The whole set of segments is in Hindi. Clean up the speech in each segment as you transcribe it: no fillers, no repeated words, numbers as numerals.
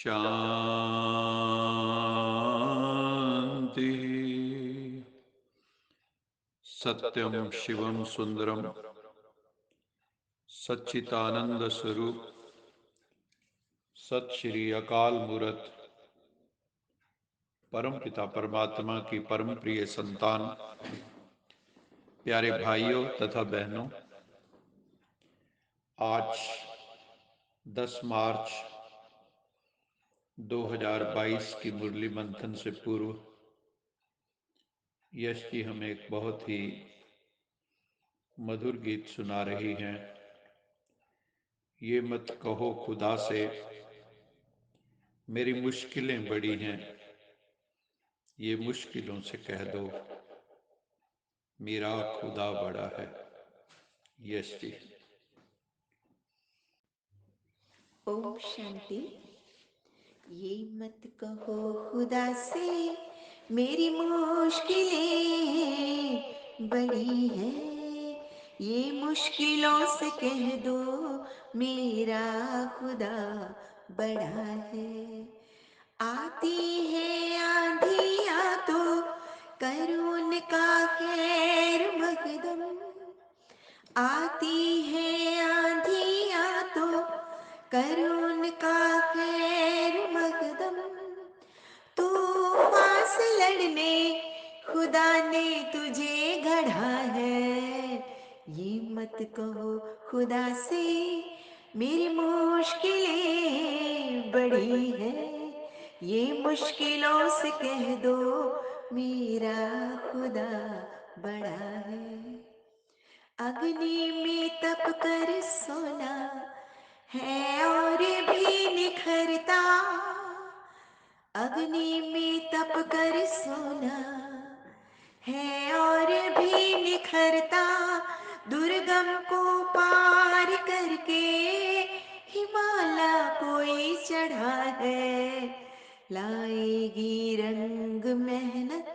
शांति। सत्यम शिवम सुंदरम सच्चिदानंद स्वरूप सत श्री अकाल मूरत परम पिता परमात्मा की परम प्रिय संतान, प्यारे भाइयों तथा बहनों, आज 10 मार्च 2022 की मुरली मंथन से पूर्व यश जी हमें एक बहुत ही मधुर गीत सुना रही हैं। ये मत कहो खुदा से मेरी मुश्किलें बड़ी हैं, ये मुश्किलों से कह दो मेरा खुदा बड़ा है। यश जी। ओम शांति। ये मत कहो खुदा से मेरी मुश्किलें बड़ी हैं, ये मुश्किलों से कह दो मेरा खुदा बड़ा है। आती है आंधियाँ तो कर उनका खैर मकदम, आती है आंधियाँ तो कर उनका खैर मकदम। तूफान से लड़ने खुदा ने तुझे गढ़ा है, ये मत कहो खुदा से मेरी मुश्किलें बड़ी हैं, ये मुश्किलों से कह दो मेरा खुदा बड़ा है। अग्नि में तप कर सोना है और भी निखरता, अग्नि में तप कर सोना है और भी निखरता। दुर्गम को पार करके हिमालय कोई चढ़ा है, लाएगी रंग मेहनत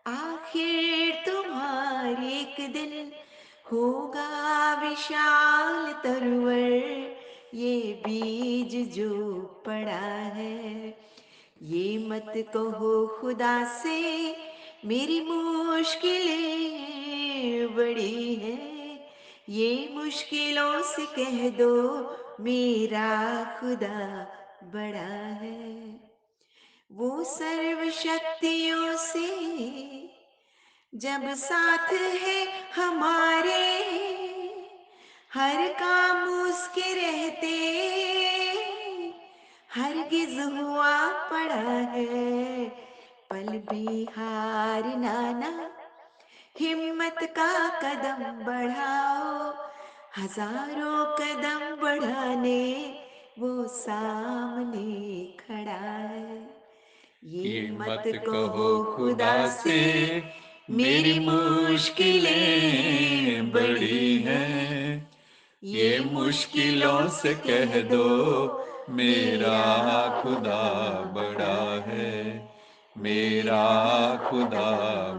आखिर तुम्हारे एक दिन होगा विशाल तरवर ये बीज जो पड़ा है। ये मत कहो खुदा से मेरी मुश्किलें बड़ी हैं, ये मुश्किलों से कह दो मेरा खुदा बड़ा है। वो सर्व शक्तियों से जब साथ है हमारे, हर काम उसके रहते हरगिज हुआ पड़ा है। पल भी हारना ना, हिम्मत का कदम बढ़ाओ, हजारों कदम बढ़ाने वो सामने खड़ा है। ये मत कहो खुदा से मेरी मुश्किलें बड़ी हैं, ये मुश्किलों से कह दो मेरा खुदा बड़ा है, मेरा खुदा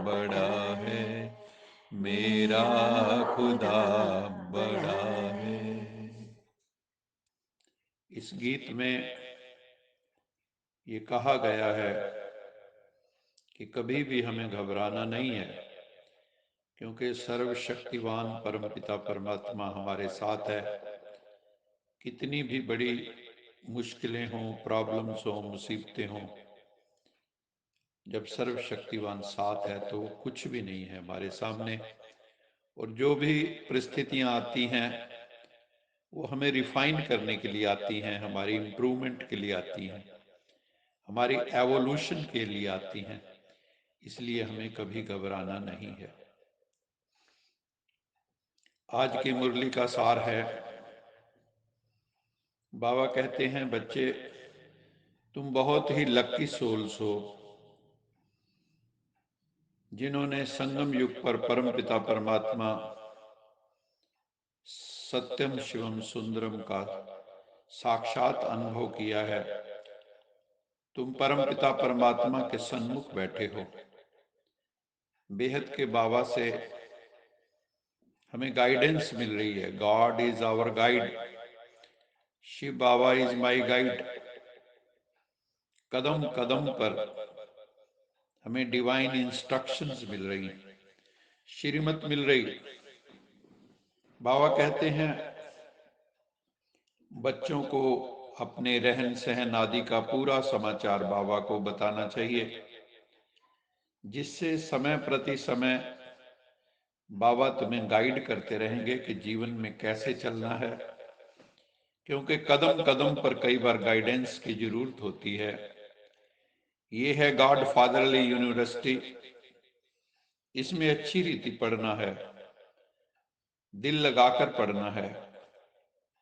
बड़ा है, मेरा खुदा बड़ा है। इस गीत में ये कहा गया है कि कभी भी हमें घबराना नहीं है, क्योंकि सर्वशक्तिवान परमपिता परमात्मा हमारे साथ है। कितनी भी बड़ी मुश्किलें हों, प्रॉब्लम्स हों, मुसीबतें हों, जब सर्वशक्तिवान साथ है तो कुछ भी नहीं है हमारे सामने। और जो भी परिस्थितियां आती हैं वो हमें रिफाइन करने के लिए आती हैं, हमारी इम्प्रूवमेंट के लिए आती हैं, हमारी एवोल्यूशन के लिए आती हैं। इसलिए हमें कभी घबराना नहीं है। आज की मुरली का सार है, बाबा कहते हैं बच्चे तुम बहुत ही लकी सोल्स हो, जिन्होंने संगम युग पर परमपिता परमात्मा सत्यम शिवम सुंदरम का साक्षात अनुभव किया है। तुम परमपिता परमात्मा के सन्मुख बैठे हो। बेहद के बाबा से हमें गाइडेंस मिल रही है। God is our guide, Shiv Baba is my guide. कदम कदम पर हमें डिवाइन इंस्ट्रक्शंस मिल रही, श्रीमत मिल रही। बाबा कहते हैं बच्चों को अपने रहन सहन आदि का पूरा समाचार बाबा को बताना चाहिए, जिससे समय प्रति समय बाबा तुम्हें गाइड करते रहेंगे कि जीवन में कैसे चलना है, क्योंकि कदम कदम पर कई बार गाइडेंस की जरूरत होती है। ये है गॉड फादरली यूनिवर्सिटी, इसमें अच्छी रीति पढ़ना है, दिल लगाकर पढ़ना है।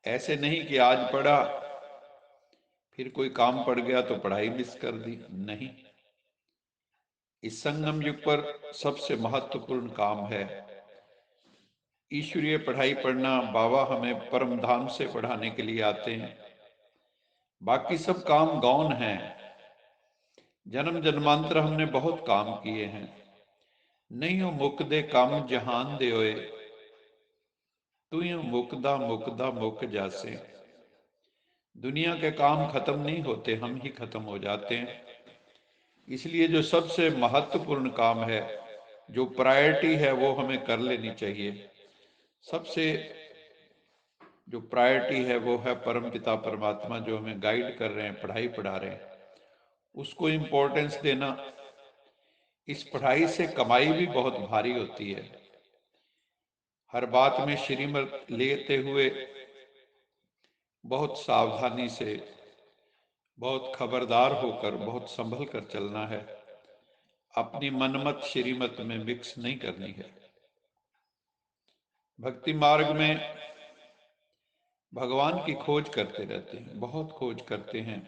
ऐसे नहीं कि आज पढ़ा फिर कोई काम पड़ गया तो पढ़ाई मिस कर दी, नहीं। इस संगम युग पर सबसे महत्वपूर्ण काम है ईश्वरीय पढ़ाई पढ़ना। बाबा हमें परम धाम से पढ़ाने के लिए आते हैं, बाकी सब काम गौण हैं। जन्म जन्मांतर हमने बहुत काम किए हैं, नहीं हो मुकदे काम जहान दे होए, तू यूं मुकदा मुकदा मुक जासे। दुनिया के काम खत्म नहीं होते, हम ही खत्म हो जाते हैं। इसलिए जो सबसे महत्वपूर्ण काम है, जो प्रायोरिटी है, वो हमें कर लेनी चाहिए। सबसे जो प्रायोरिटी है वो है परम पिता परमात्मा, जो हमें गाइड कर रहे हैं, पढ़ाई पढ़ा रहे हैं, उसको इम्पोर्टेंस देना। इस पढ़ाई से कमाई भी बहुत भारी होती है। हर बात में श्रीमत लेते हुए बहुत सावधानी से, बहुत खबरदार होकर, बहुत संभल कर चलना है। अपनी मनमत श्रीमत में मिक्स नहीं करनी है। भक्ति मार्ग में भगवान की खोज करते रहते हैं, बहुत खोज करते हैं।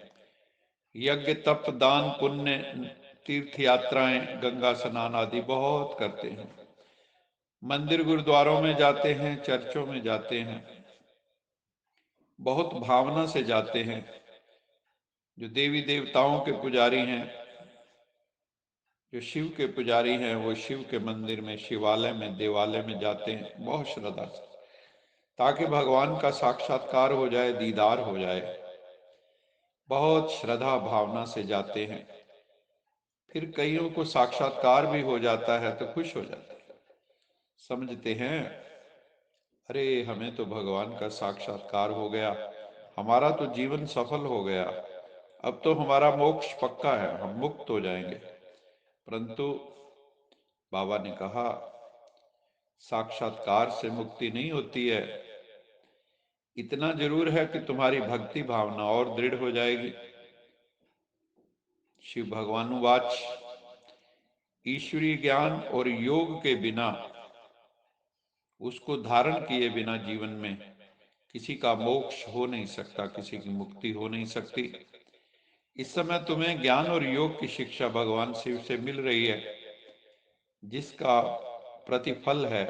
यज्ञ तप दान पुण्य तीर्थ यात्राएं गंगा स्नान आदि बहुत करते हैं। मंदिर गुरुद्वारों में जाते हैं, चर्चों में जाते हैं, बहुत भावना से जाते हैं। जो देवी देवताओं के पुजारी हैं, जो शिव के पुजारी हैं, वो शिव के मंदिर में, शिवालय में, देवालय में जाते हैं बहुत श्रद्धा से, ताकि भगवान का साक्षात्कार हो जाए, दीदार हो जाए। बहुत श्रद्धा भावना से जाते हैं। फिर कईयों को साक्षात्कार भी हो जाता है तो खुश हो जाते हैं, समझते हैं अरे हमें तो भगवान का साक्षात्कार हो गया, हमारा तो जीवन सफल हो गया, अब तो हमारा मोक्ष पक्का है, हम मुक्त हो जाएंगे। परंतु बाबा ने कहा साक्षात्कार से मुक्ति नहीं होती है। इतना जरूर है कि तुम्हारी भक्ति भावना और दृढ़ हो जाएगी। शिव भगवानुवाच, ईश्वरीय ज्ञान और योग के बिना, उसको धारण किए बिना जीवन में किसी का मोक्ष हो नहीं सकता, किसी की मुक्ति हो नहीं सकती। इस समय तुम्हें ज्ञान और योग की शिक्षा भगवान शिव से मिल रही है, जिसका प्रतिफल है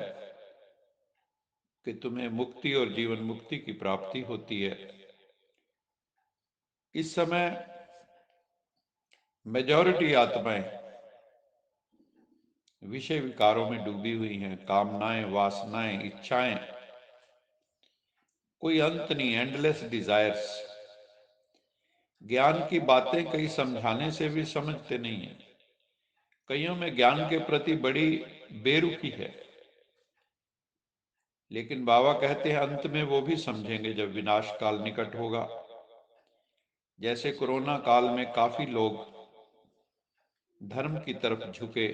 कि तुम्हें मुक्ति और जीवन मुक्ति की प्राप्ति होती है। इस समय मेजॉरिटी आत्माएं विषय विकारों में डूबी हुई हैं, कामनाएं, वासनाएं, इच्छाएं, कोई अंत नहीं, एंडलेस डिजायर्स। ज्ञान की बातें कई समझाने से भी समझते नहीं है। कईयों में ज्ञान के प्रति बड़ी बेरुखी है, लेकिन बाबा कहते हैं अंत में वो भी समझेंगे जब विनाश काल निकट होगा। जैसे कोरोना काल में काफी लोग धर्म की तरफ झुके,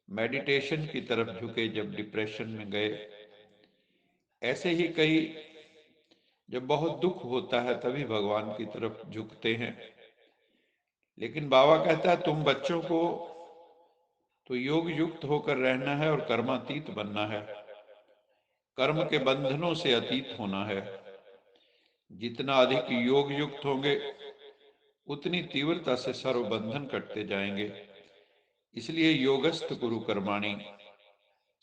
मेडिटेशन की तरफ झुके, जब डिप्रेशन में गए, ऐसे ही कई जब बहुत दुख होता है तभी भगवान की तरफ झुकते हैं। लेकिन बाबा कहता है तुम बच्चों को तो योग युक्त होकर रहना है और कर्मातीत बनना है, कर्म के बंधनों से अतीत होना है। जितना अधिक योग युक्त होंगे उतनी तीव्रता से सर्व बंधन कटते जाएंगे। इसलिए योगस्थ कुरु कर्माणि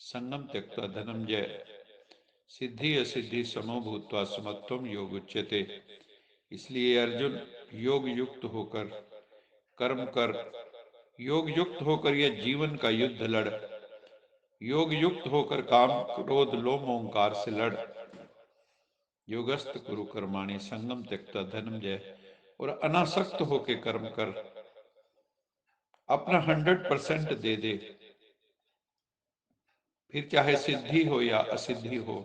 संगम त्यक्त्वा धनंजय, सिद्धि असिद्धि समो भूत्वा समत्वम योग उच्यते। इसलिए अर्जुन योग युक्त होकर कर्म कर, योग युक्त होकर यह जीवन का युद्ध लड़, योग युक्त होकर काम क्रोध लोभ ओंकार से लड़। योगस्थ कुरु कर्माणि संगम त्यक्त्वा धनंजय। और अनासक्त होके कर्म कर, अपना 100% दे दे, फिर चाहे सिद्धि हो या असिद्धि हो,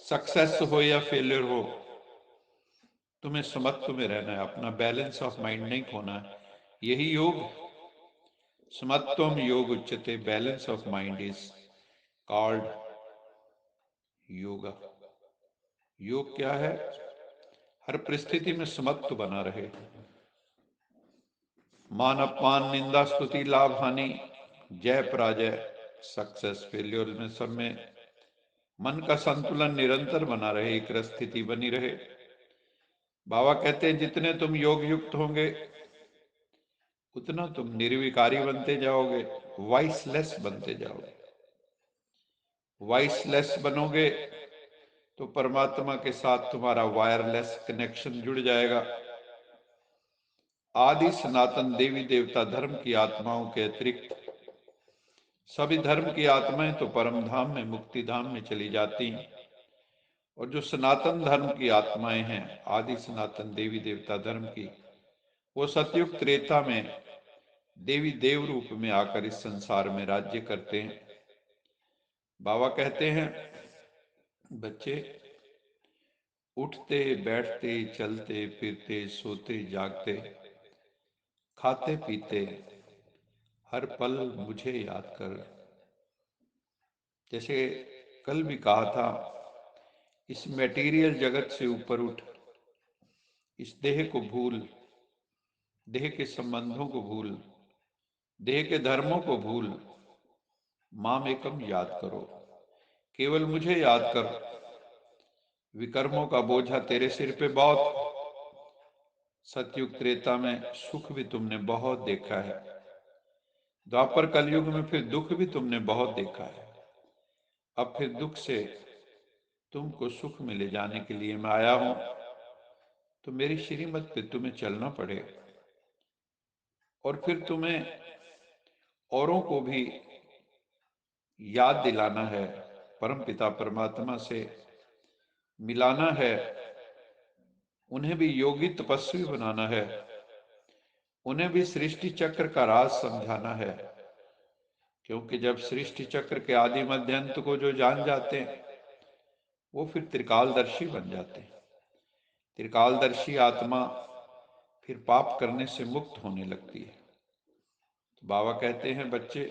सक्सेस हो या फेलियर हो, तुम्हें समत्व में रहना है, अपना बैलेंस ऑफ माइंड नहीं खोना है। यही योग है। समत्वम योग उच्यते, balance of mind is called yoga. योग क्या है? हर परिस्थिति में समत्व बना रहे। मान अपमान, निंदा स्तुति, लाभ हानि, जय पराजय, सक्सेस फेल्योर में, सब में मन का संतुलन निरंतर बना रहे, एक स्थिति बनी रहे। बाबा कहते हैं जितने तुम योग युक्त होंगे उतना तुम निर्विकारी बनते जाओगे, वॉइसलेस बनते जाओगे। वॉइसलेस बनोगे तो परमात्मा के साथ तुम्हारा वायरलेस कनेक्शन जुड़ जाएगा। आदि सनातन देवी देवता धर्म की आत्माओं के अतिरिक्त सभी धर्म की आत्माएं तो परम धाम में, मुक्ति धाम में चली जाती हैं, और जो सनातन धर्म की आत्माएं हैं, आदि सनातन देवी देवता धर्म की, वो सतयुग त्रेता में देवी देव रूप में आकर इस संसार में राज्य करते हैं। बाबा कहते हैं बच्चे, उठते बैठते चलते फिरते सोते जागते खाते पीते हर पल मुझे याद कर। जैसे कल भी कहा था, इस मटेरियल जगत से ऊपर उठ, इस देह को भूल, देह के संबंधों को भूल, देह के धर्मों को भूल, माम एकम याद करो, केवल मुझे याद कर। विकर्मों का बोझा तेरे सिर पे बहुत। सतयुग त्रेता में सुख भी तुमने बहुत देखा है, द्वापर कलयुग में फिर दुख भी तुमने बहुत देखा है। अब फिर दुख से तुमको सुख में ले जाने के लिए मैं आया हूं, तो मेरी श्रीमत पे तुम्हें चलना पड़े, और फिर तुम्हें औरों को भी याद दिलाना है, परम पिता परमात्मा से मिलाना है, उन्हें भी योगी तपस्वी बनाना है, उन्हें भी सृष्टि चक्र का राज समझाना है। क्योंकि जब सृष्टि चक्र के आदि मध्य अंत को जो जान जाते हैं वो फिर त्रिकालदर्शी बन जाते हैं। त्रिकालदर्शी आत्मा फिर पाप करने से मुक्त होने लगती है। तो बाबा कहते हैं बच्चे,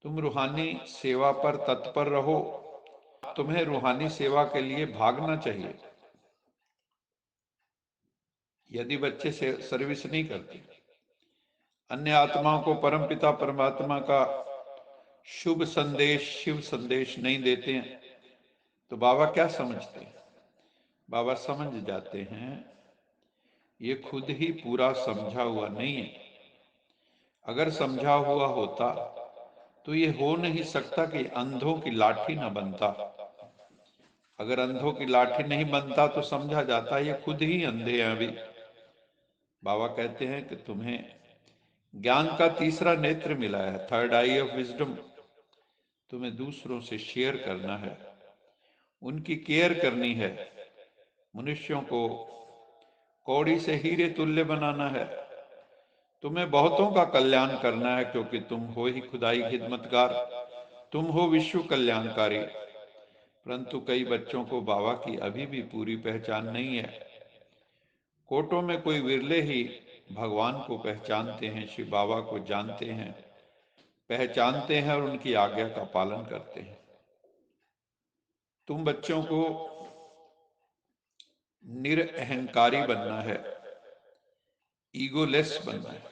तुम रूहानी सेवा पर तत्पर रहो, तुम्हें रूहानी सेवा के लिए भागना चाहिए। यदि बच्चे से सर्विस नहीं करते, अन्य आत्माओं को परमपिता परमात्मा का शुभ संदेश, शिव संदेश नहीं देते हैं, तो बाबा क्या समझते हैं? बाबा समझ जाते हैं ये खुद ही पूरा समझा हुआ नहीं है। अगर समझा हुआ होता तो ये हो नहीं सकता कि अंधों की लाठी न बनता। अगर अंधों की लाठी नहीं बनता तो समझा जाता ये खुद ही अंधे हैं अभी। बाबा कहते हैं कि तुम्हें ज्ञान का तीसरा नेत्र मिला है, थर्ड आई ऑफ विजडम। तुम्हें दूसरों से शेयर करना है, उनकी केयर करनी है, मनुष्यों को कौड़ी से हीरे तुल्य बनाना है। तुम्हें बहुतों का कल्याण करना है, क्योंकि तुम हो ही खुदाई खिदमतगार, तुम हो विश्व कल्याणकारी। परंतु कई बच्चों को बाबा की अभी भी पूरी पहचान नहीं है। कोटों में कोई विरले ही भगवान को पहचानते हैं, शिव बाबा को जानते हैं, पहचानते हैं और उनकी आज्ञा का पालन करते हैं। तुम बच्चों को निरअहंकारी बनना है, ईगोलेस बनना है।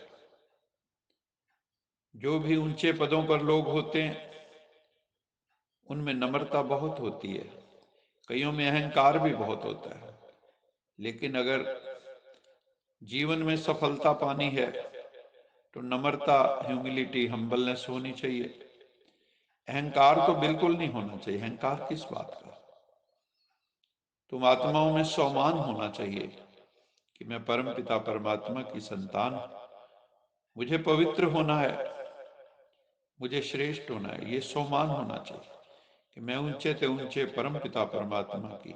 जो भी ऊंचे पदों पर लोग होते हैं उनमें नम्रता बहुत होती है, कईयों में अहंकार भी बहुत होता है। लेकिन अगर जीवन में सफलता पानी है तो नम्रता, ह्यूमिलिटी, हम्बलनेस होनी चाहिए। अहंकार तो बिल्कुल नहीं होना चाहिए। अहंकार किस बात का? तुम आत्माओं में सम्मान होना चाहिए कि मैं परम पिता परमात्मा की संतान हूं, मुझे पवित्र होना है, मुझे श्रेष्ठ होना है। ये सम्मान होना चाहिए कि मैं ऊंचे ते ऊंचे परम पिता परमात्मा की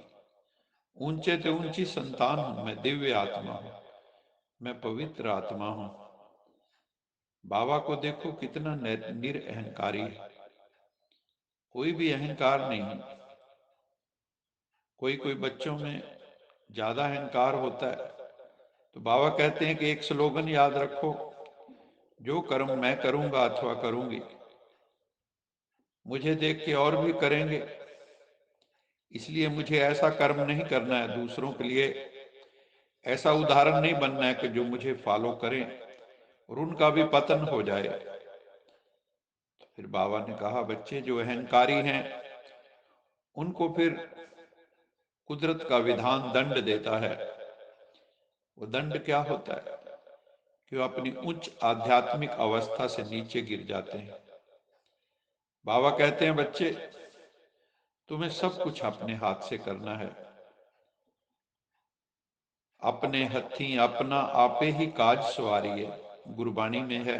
ऊंचे ते ऊंची संतान हूं, मैं दिव्य आत्मा हूं। मैं पवित्र आत्मा हूं। बाबा को देखो कितना निरअहंकारी है, कोई भी अहंकार नहीं। कोई कोई बच्चों में ज्यादा अहंकार होता है, तो बाबा कहते हैं कि एक स्लोगन याद रखो, जो कर्म मैं करूंगा अथवा करूंगी, मुझे देख के और भी करेंगे, इसलिए मुझे ऐसा कर्म नहीं करना है, दूसरों के लिए ऐसा उदाहरण नहीं बनना है कि जो मुझे फॉलो करें और उनका भी पतन हो जाए। तो फिर बाबा ने कहा, बच्चे जो अहंकारी हैं उनको फिर कुदरत का विधान दंड देता है। वो दंड क्या होता है कि वो अपनी उच्च आध्यात्मिक अवस्था से नीचे गिर जाते हैं। बाबा कहते हैं, बच्चे तुम्हें सब कुछ अपने हाथ से करना है। अपने हथी अपना आपे ही काज सवारिए, गुरबाणी में है,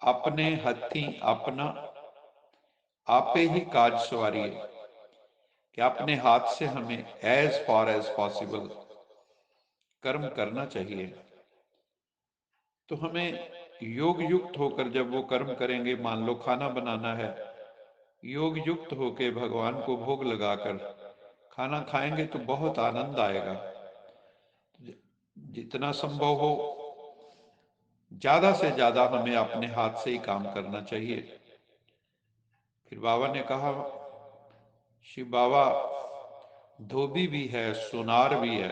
अपने हथी अपना आपे ही काज सवारिए, कि अपने हाथ से हमें एज फार एज पॉसिबल कर्म करना चाहिए। तो हमें योग युक्त होकर जब वो कर्म करेंगे, मान लो खाना बनाना है, योग युक्त होकर भगवान को भोग लगाकर खाना खाएंगे तो बहुत आनंद आएगा। जितना संभव हो ज्यादा से ज्यादा हमें अपने हाथ से ही काम करना चाहिए। फिर बाबा ने कहा, शिव बाबा धोबी भी है, सुनार भी है,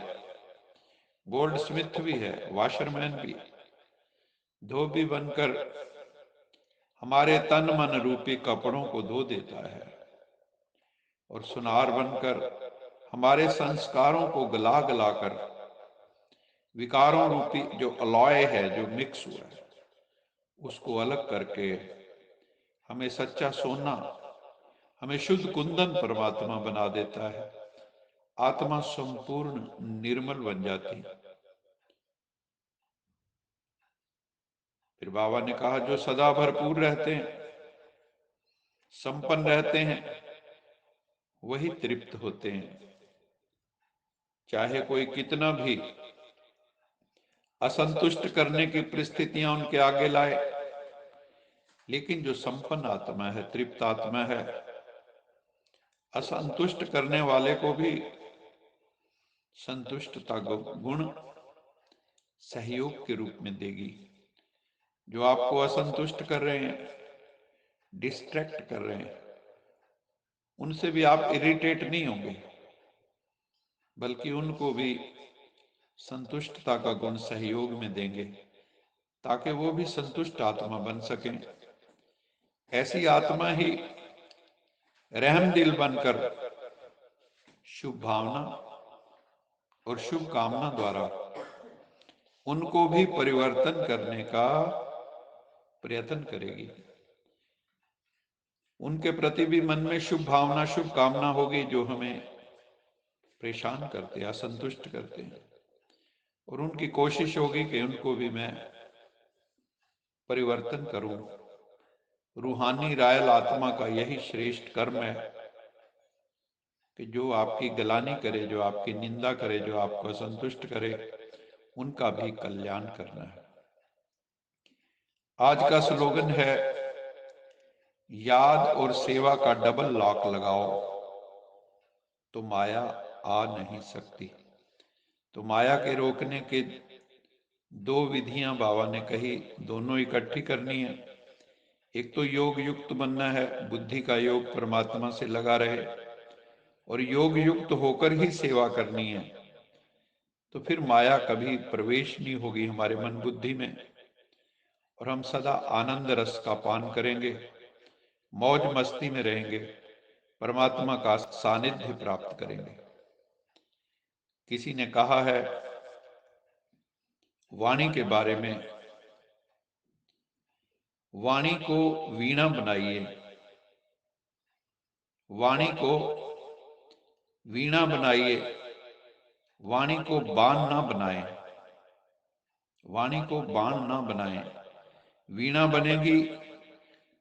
गोल्ड स्मिथ भी है, वाशरमैन भी। धोबी बनकर हमारे तन मन रूपी कपड़ों को धो देता है, और सुनार बनकर हमारे संस्कारों को गला गला कर विकारों रूपी जो अलॉय है, जो मिक्स हुआ है, उसको अलग करके हमें सच्चा सोना, हमें शुद्ध कुंदन परमात्मा बना देता है। आत्मा संपूर्ण निर्मल बन जाती है। फिर बाबा ने कहा, जो सदा भरपूर रहते हैं, संपन्न रहते हैं, वही तृप्त होते हैं। चाहे कोई कितना भी असंतुष्ट करने की परिस्थितियां उनके आगे लाए, लेकिन जो संपन्न आत्मा है, तृप्त आत्मा है, असंतुष्ट करने वाले को भी संतुष्टता गुण सहयोग के रूप में देगी। जो आपको असंतुष्ट कर रहे हैं, डिस्ट्रैक्ट कर रहे हैं, उनसे भी आप इरिटेट नहीं होंगे, बल्कि उनको भी संतुष्टता का गुण सहयोग में देंगे, ताकि वो भी संतुष्ट आत्मा बन सकें। ऐसी आत्मा ही रहम दिल बनकर शुभ भावना और शुभ कामना द्वारा उनको भी परिवर्तन करने का प्रयत्न करेगी। उनके प्रति भी मन में शुभ भावना, शुभ कामना होगी, जो हमें परेशान करते हैं, असंतुष्ट करते हैं, और उनकी कोशिश होगी कि उनको भी मैं परिवर्तन करूं। रूहानी रायल आत्मा का यही श्रेष्ठ कर्म है कि जो आपकी गलानी करे, जो आपकी निंदा करे, जो आपको असंतुष्ट करे, उनका भी कल्याण करना है। आज का स्लोगन है, याद और सेवा का डबल लॉक लगाओ तो माया आ नहीं सकती। तो माया के रोकने के दो विधियां बाबा ने कही, दोनों इकट्ठी करनी है। एक तो योग युक्त बनना है, बुद्धि का योग परमात्मा से लगा रहे, और योग युक्त होकर ही सेवा करनी है। तो फिर माया कभी प्रवेश नहीं होगी हमारे मन बुद्धि में, और हम सदा आनंद रस का पान करेंगे, मौज मस्ती में रहेंगे, परमात्मा का सानिध्य प्राप्त करेंगे। किसी ने कहा है वाणी के बारे में, वाणी को वीणा बनाइए, वाणी को वीणा बनाइए, वाणी को बाण ना बनाएं, वाणी को बाण ना बनाएं। वीणा बनेगी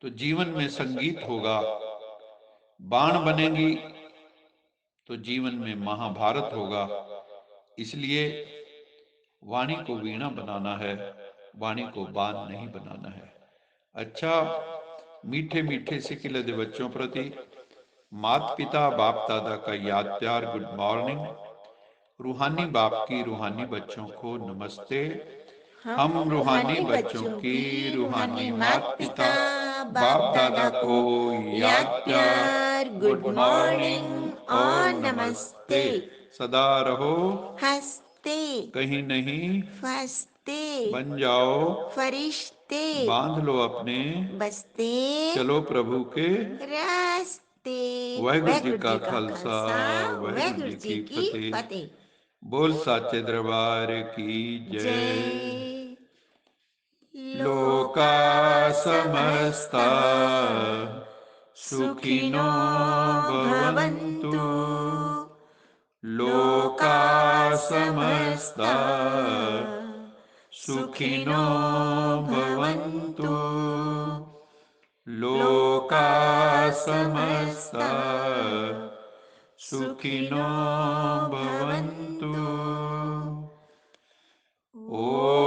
तो जीवन में संगीत होगा, बाण बनेगी तो जीवन में महाभारत होगा। इसलिए वाणी को वीणा बनाना है, वाणी को बाण नहीं बनाना है। अच्छा, मीठे मीठे सिक्के लदे बच्चों प्रति माता पिता बाप दादा का याद प्यार गुड मॉर्निंग। रूहानी बाप की रूहानी बच्चों को नमस्ते। हम हम रूहानी रूहानी बच्चों बच्चों की की रूहानी रूहानी माता माता पिता पिता बाप बाप दादा दादा को को याद याद प्यार प्यार गुड गुड मॉर्निंग मॉर्निंग और और नमस्ते। नमस्ते। सदा रहो हंसते कहीं नहीं, फंसते बन जाओ फरिश्ते बांध लो अपने, बसते चलो प्रभु के रास्ते। वाहिगुरु जी वाहिगुरु का जी का खालसा, खालसा वाहिगुरु वाहिगुरु जी जी की की फतेह। फतेह। बोल साचे दरबार की जय। जय। लोका लोका समस्ता समस्ता सुखिनो सुखिनो भवन्तु। भवन्तु। लोका लोका समस्ता समस्ता सुखिनो सुखिनो भवन्तु। भवन्तु। लोका लोका समस्ता समस्ता सुखिनो सुखिनो भवन्तु। भवन्तु। ओम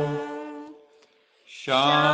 ॐ शांति